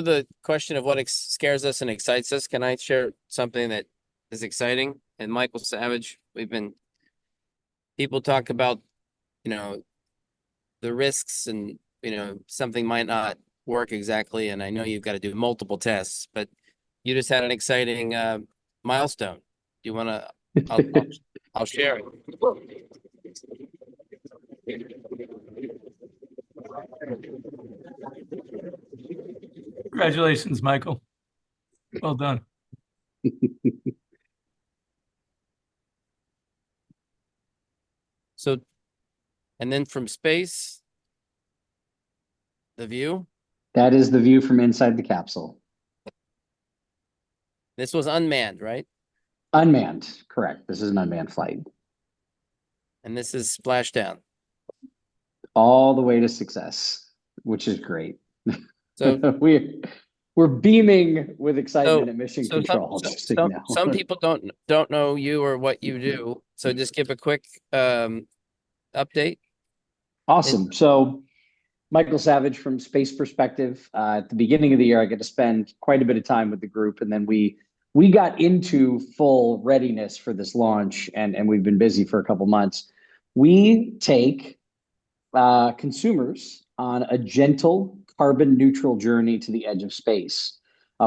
the question of what scares us and excites us, can I share something that is exciting? And Michael Savage, people talk about, you know, the risks and, something might not work exactly. And I know you've got to do multiple tests, but you just had an exciting milestone. Do you want to, I'll share it. Congratulations, Michael. Well done. So, and then from space, the view. That is the view from inside the capsule. This was unmanned, right? Unmanned, correct. This is an unmanned flight. And this is splashdown. All the way to success, which is great. So we're beaming with excitement at mission control. Some people don't know you or what you do. So just give a quick update. Awesome. So Michael Savage from Space Perspective. At the beginning of the year, I get to spend quite a bit of time with the group, and then we got into full readiness for this launch, and we've been busy for a couple months. We take consumers on a gentle carbon neutral journey to the edge of space.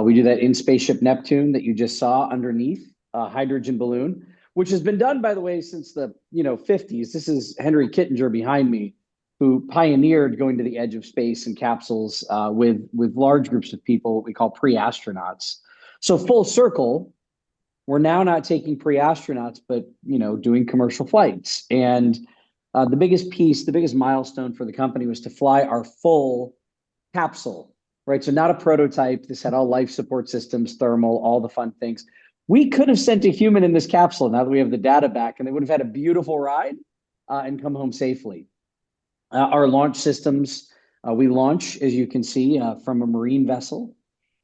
We do that in Spaceship Neptune that you just saw underneath, a hydrogen balloon, which has been done, by the way, since the 50s. This is Henry Kittinger behind me, who pioneered going to the edge of space in capsules with large groups of people, what we call pre-astronauts. So full circle, we're now not taking pre-astronauts, but doing commercial flights. And the biggest milestone for the company was to fly our full capsule, right? So not a prototype. This had all life support systems, thermal, all the fun things. We could have sent a human in this capsule now that we have the data back, and they would have had a beautiful ride and come home safely. Our launch systems, we launch, as you can see, from a marine vessel.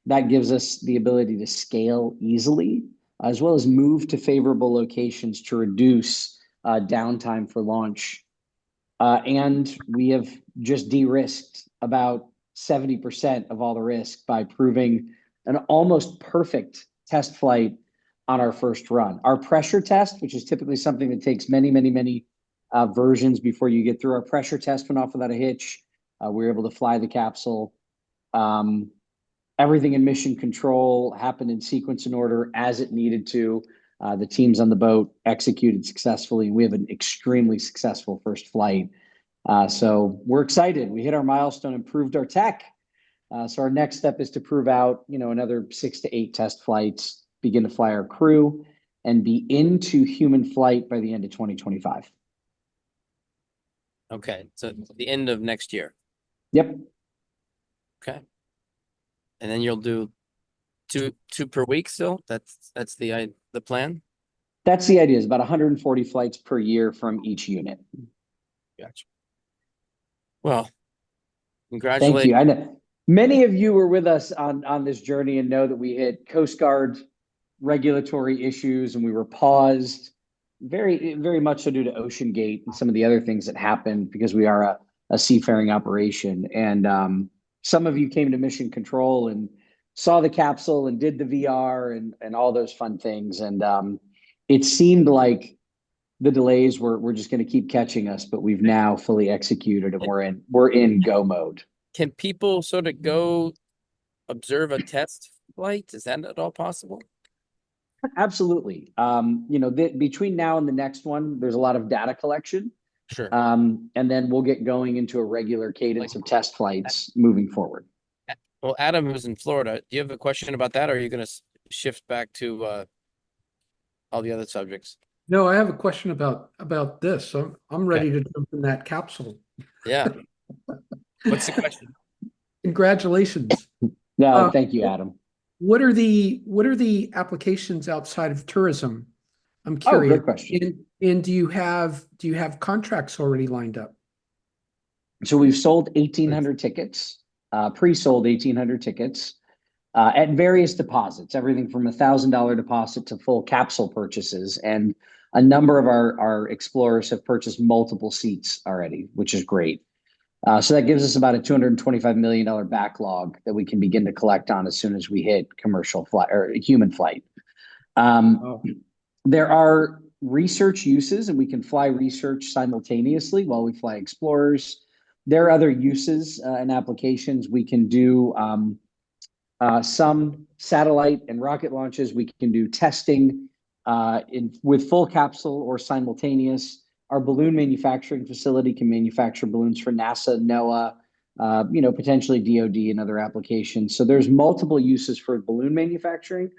That gives us the ability to scale easily, as well as move to favorable locations to reduce downtime for launch. And we have just de-risked about 70% of all the risk by proving an almost perfect test flight on our first run. Our pressure test, which is typically something that takes many versions before you get through, our pressure test went off without a hitch. We were able to fly the capsule. Everything in mission control happened in sequence and order as it needed to. The teams on the boat executed successfully. We have an extremely successful first flight. So we're excited. We hit our milestone, improved our tech. So our next step is to prove out, another 6 to 8 test flights, begin to fly our crew, and be into human flight by the end of 2025. Okay, so the end of next year. Yep. Okay. And then you'll do two per week still? That's the plan? That's the idea, is about 140 flights per year from each unit. Gotcha. Well, congratulations. Thank you. I know many of you were with us on this journey and know that we hit Coast Guard regulatory issues and we were paused very, very much so due to Ocean Gate and some of the other things that happened because we are a seafaring operation. And some of you came to Mission Control and saw the capsule and did the VR and all those fun things. And it seemed like the delays were just going to keep catching us, but we've now fully executed and we're in go mode. Can people sort of go observe a test flight? Is that at all possible? Absolutely. Between now and the next one, there's a lot of data collection. Sure. And then we'll get going into a regular cadence of test flights moving forward. Well, Adam is in Florida. Do you have a question about that, or are you going to shift back to all the other subjects? No, I have a question about this. I'm ready to jump in that capsule. Yeah. What's the question? Congratulations. No, thank you, Adam. What are the applications outside of tourism? I'm curious. Good question. And do you have contracts already lined up? So we've sold 1,800 tickets, pre-sold 1,800 tickets at various deposits, everything from $1,000 deposit to full capsule purchases. And a number of our explorers have purchased multiple seats already, which is great. So that gives us about a $225 million backlog that we can begin to collect on as soon as we hit commercial flight or human flight. There are research uses, and we can fly research simultaneously while we fly explorers. There are other uses and applications. We can do some satellite and rocket launches. We can do testing with full capsule or simultaneous. Our balloon manufacturing facility can manufacture balloons for NASA, NOAA, potentially DoD and other applications. So there's multiple uses for balloon manufacturing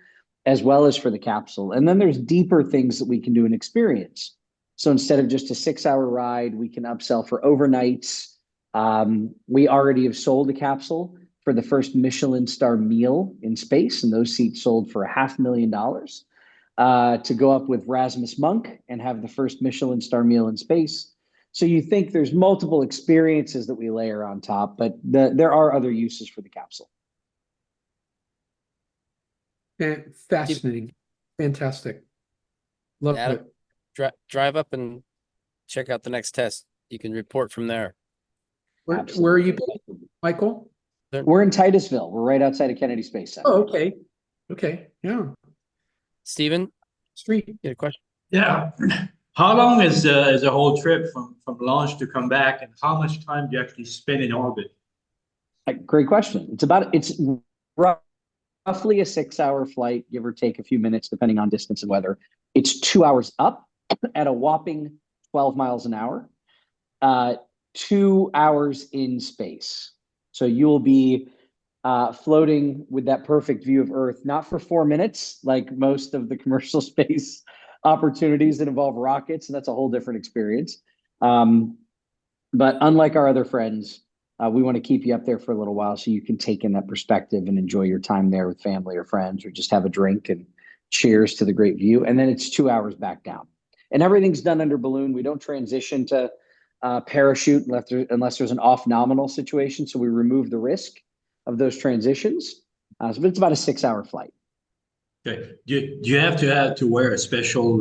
as well as for the capsule. And then there's deeper things that we can do in experience. So instead of just a 6-hour ride, we can upsell for overnights. We already have sold a capsule for the first Michelin star meal in space, and those seats sold for $500,000 to go up with Rasmus Monk and have the first Michelin star meal in space. So you think there's multiple experiences that we layer on top, but there are other uses for the capsule. Fascinating. Fantastic. Love Adam, it. drive up and check out the next test. You can report from there. Where are you based, Michael? We're in Titusville. We're right outside of Kennedy Space Center. Oh, okay. Okay. Yeah. Stephen, Street. you had a question? Yeah. How long is a whole trip from launch to come back, and how much time do you actually spend in orbit? Great question. It's roughly a 6-hour flight, give or take a few minutes, depending on distance and weather. It's 2 hours up at a whopping 12 miles an hour, 2 hours in space. So you will be floating with that perfect view of Earth, not for 4 minutes, like most of the commercial space opportunities that involve rockets, and that's a whole different experience. But unlike our other friends, we want to keep you up there for a little while so you can take in that perspective and enjoy your time there with family or friends, or just have a drink and cheers to the great view. And then it's 2 hours back down. And everything's done under balloon. We don't transition to parachute unless there's an off-nominal situation. So we remove the risk of those transitions. But it's about a 6-hour flight. Okay. Do you have to wear a special,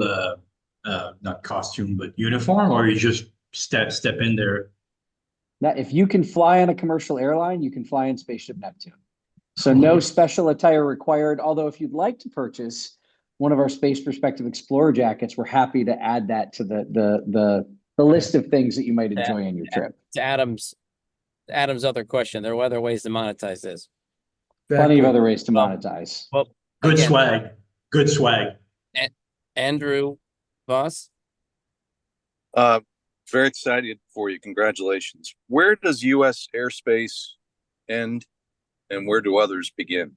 not costume, but uniform, or you just step in there? Now, if you can fly on a commercial airline, you can fly in Spaceship Neptune. So no special attire required. Although if you'd like to purchase one of our Space Perspective Explorer jackets, we're happy to add that to the list of things that you might enjoy on your trip. To Adam's other question, there are other ways to monetize this. Plenty of other ways to monetize. Well, Good again, swag. Good swag. Andrew Voss. Very excited for you. Congratulations. Where does U.S. airspace end and where do others begin?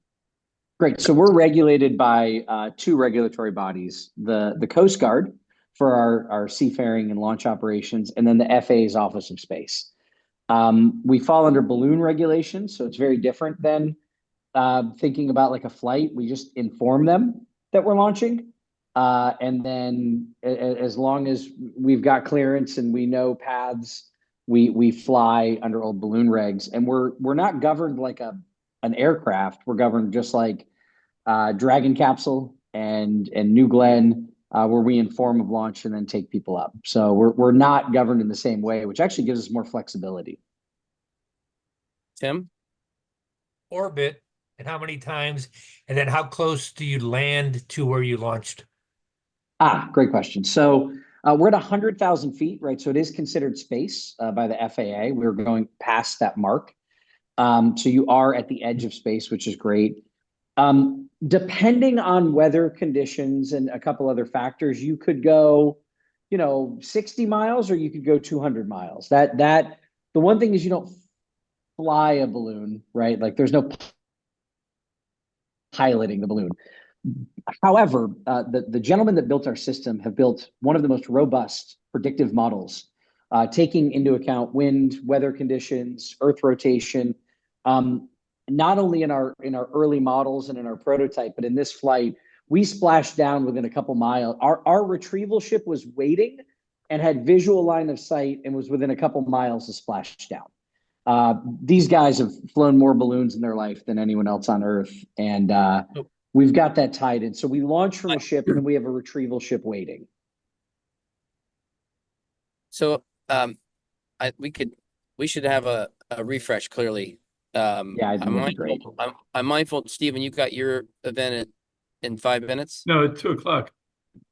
Great. So we're regulated by 2 regulatory bodies, the Coast Guard for our seafaring and launch operations, and then the FAA's Office of Space. We fall under balloon regulations, so it's very different than thinking about like a flight. We just inform them that we're launching. And then as long as we've got clearance and we know paths, we fly under old balloon regs. And we're not governed like an aircraft. We're governed just like Dragon Capsule and New Glenn, where we inform of launch and then take people up. So we're not governed in the same way, which actually gives us more flexibility. Tim? Orbit, and how many times, and then how close do you land to where you launched? Great question. So we're at 100,000 feet, right? So it is considered space by the FAA. We're going past that mark. So you are at the edge of space, which is great. Depending on weather conditions and a couple other factors, you could go, 60 miles or you could go 200 miles. The one thing is you don't fly a balloon, right? Like there's no piloting the balloon. However, the gentlemen that built our system have built one of the most robust predictive models, taking into account wind, weather conditions, Earth rotation, not only in our early models and in our prototype, but in this flight, we splashed down within a couple miles. Our retrieval ship was waiting and had visual line of sight and was within a couple miles of splashdown. These guys have flown more balloons in their life than anyone else on Earth, and we've got that tied in. So we launch from a ship, and then we have a retrieval ship waiting. So we could we should have a refresh clearly. Yeah, I think I'm that'd be great. mindful, I'm mindful, Stephen, you got your event in 5 minutes? No, at 2 o'clock.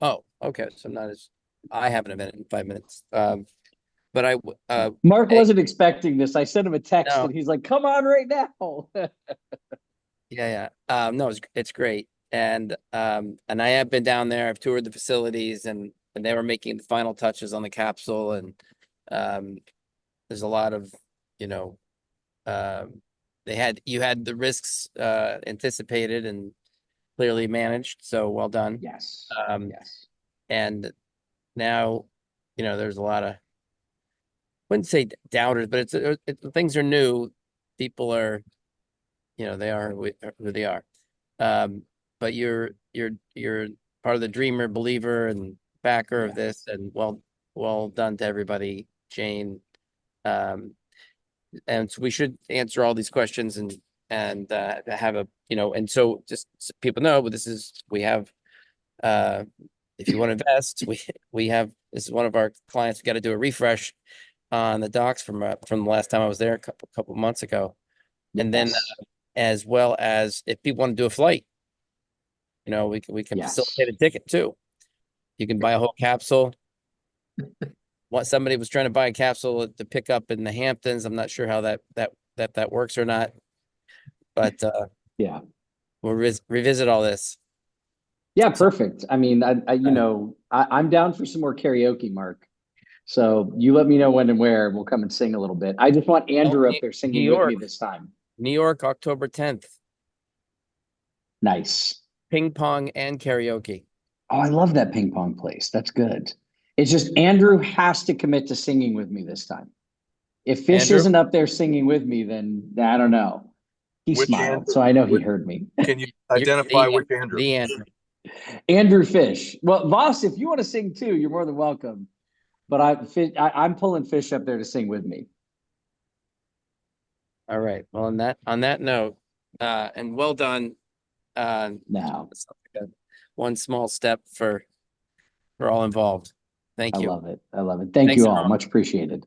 Oh, okay, so I'm not as, I have an event in 5 minutes. But Mark hey, wasn't expecting this. I sent him a text no, and he's like, come on right now. yeah. No, it's great. And I have been down there, I've toured the facilities and they were making the final touches on the capsule and there's a lot of, you know, you had the risks anticipated and clearly managed, so well done. Yes. Um, Yes. and now, you know, there's a lot of, wouldn't say doubters, but things are new. People are, you know, they are who they are. But you're part of the dreamer, believer, and backer of this, and well done to everybody, Jane. And so we should answer all these questions and have a, you know, and so just so people know, but we have if you want to invest, we have, this is one of our clients. We got to do a refresh on the docs from the last time I was there a couple months ago. And then Yes. as well as if people want to do a flight, you know, we can Yes. facilitate a ticket too. You can buy a whole capsule. What somebody was trying to buy a capsule to pick up in the Hamptons. I'm not sure how that works or not, but Yeah. we'll revisit all this. Yeah, perfect. I mean, I'm down for some more karaoke, Mark. So you let me know when and where, and we'll come and sing a little bit. I just want Andrew up there New singing with me York, this time. New York, October 10th, Nice. ping pong and karaoke. Oh, I love that ping pong place. That's good. It's just Andrew has to commit to singing with me this time. If Fish Andrew, isn't up there singing with me, then I don't know. He Which smiled, Andrew? so I know he Which, heard me. can you identify which Andrew? the Andrew. Andrew Fish. Well, Voss, if you want to sing too, you're more than welcome. But I'm pulling Fish up there to sing with me. All right. Well, on that note, and well done. Now, One small step for all involved. Thank I you. love it. I love it. Thank Thanks, you all. everyone. Much appreciated.